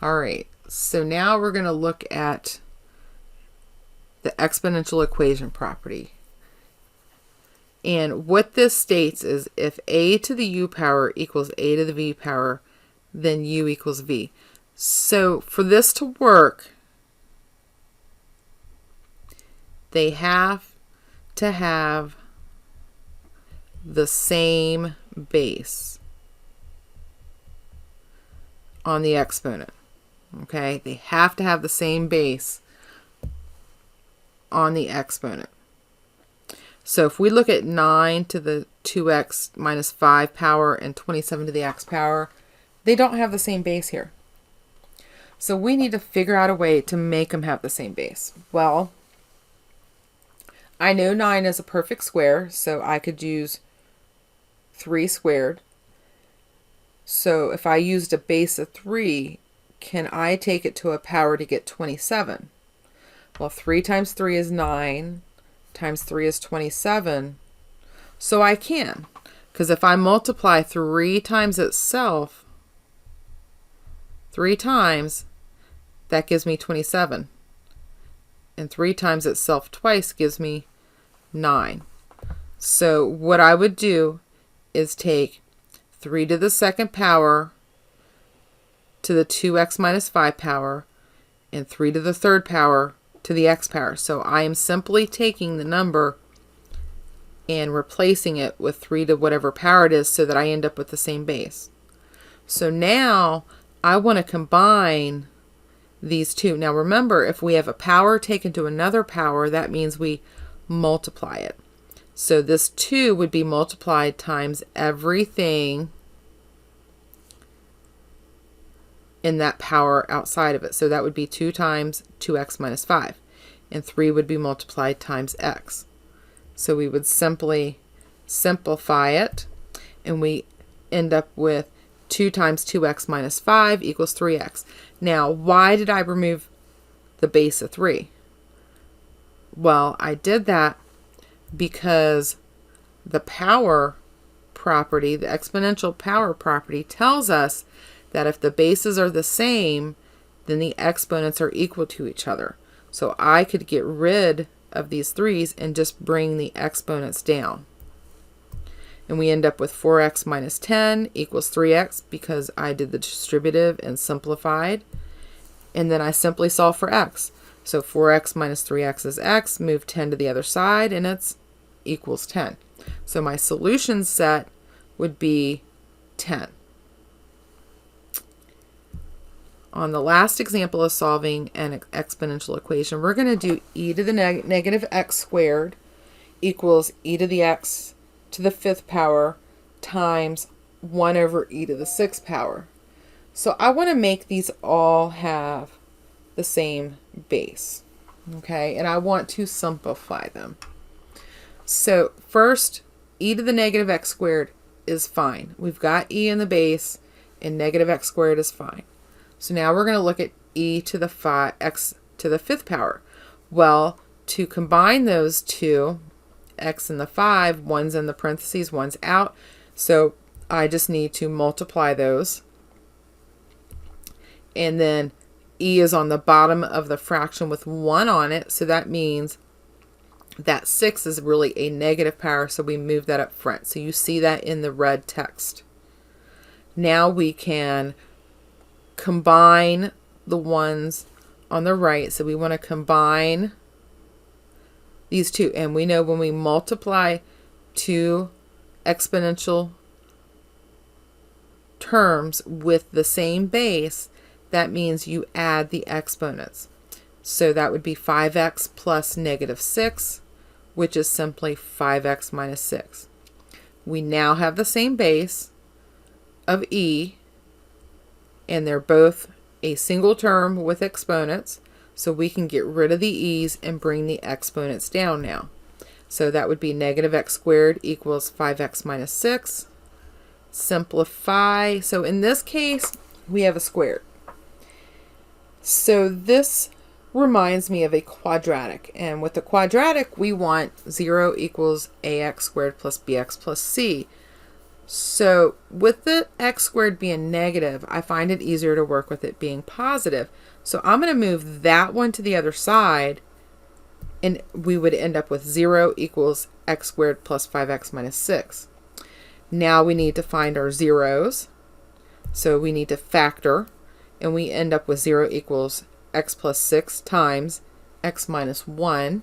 All right, so now we're going to look at the exponential equation property. And what this states is if a to the u power equals a to the v power, then u equals v. So for this to work, they have to have the same base on the exponent. Okay, they have to have the same base on the exponent. So if we look at 9 to the 2x minus 5 power and 27 to the x power, they don't have the same base here. So we need to figure out a way to make them have the same base. Well, I know 9 is a perfect square, so I could use 3 squared. So if I used a base of 3, can I take it to a power to get 27? Well, 3 times 3 is 9, times 3 is 27. So I can, because if I multiply 3 times itself 3 times, that gives me 27. And 3 times itself twice gives me 9. So what I would do is take 3 to the second power to the 2x minus 5 power and 3 to the third power to the x power. So I am simply taking the number and replacing it with 3 to whatever power it is so that I end up with the same base. So now I want to combine these two. Now remember, if we have a power taken to another power, that means we multiply it. So this 2 would be multiplied times everything in that power outside of it. So that would be 2 times 2x minus 5. And 3 would be multiplied times x. So we would simply simplify it, and we end up with 2 times 2x minus 5 equals 3x. Now, why did I remove the base of 3? Well, I did that because the power property, the exponential power property, tells us that if the bases are the same, then the exponents are equal to each other. So I could get rid of these 3's and just bring the exponents down. And we end up with 4x minus 10 equals 3x because I did the distributive and simplified. And then I simply solve for x. So 4x minus 3x is x, move 10 to the other side, and it's equals 10. So my solution set would be 10. On the last example of solving an exponential equation, we're going to do e to the negative x squared equals e to the x to the 5th power times 1 over e to the 6th power. So I want to make these all have the same base, okay? And I want to simplify them. So first, e to the negative x squared is fine. We've got e in the base, and negative x squared is fine. So now we're going to look at e to the x to the 5th power. Well, to combine those two, x and the 5, one's in the parentheses, one's out. So I just need to multiply those. And then e is on the bottom of the fraction with 1 on it. So that means that 6 is really a negative power. So we move that up front. So you see that in the red text. Now we can combine the ones on the right. So we want to combine these two. And we know when we multiply two exponential terms with the same base, that means you add the exponents. So that would be 5x plus negative 6, which is simply 5x minus 6. We now have the same base of e, and they're both a single term with exponents, so we can get rid of the e's and bring the exponents down now. So that would be negative x squared equals 5x minus 6. Simplify. So in this case, we have a squared. So this reminds me of a quadratic. And with the quadratic, we want 0 equals ax squared plus bx plus c. So with the x squared being negative, I find it easier to work with it being positive. So I'm going to move that one to the other side, and we would end up with 0 equals x squared plus 5x minus 6. Now we need to find our zeros. So we need to factor, and we end up with 0 equals x plus 6 times x minus 1.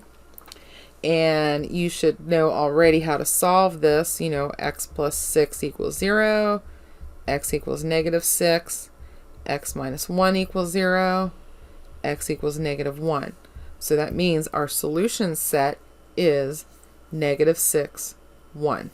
And you should know already how to solve this. You know, x plus 6 equals 0, x equals negative 6, x minus 1 equals 0, x equals negative 1. So that means our solution set is negative 6, 1.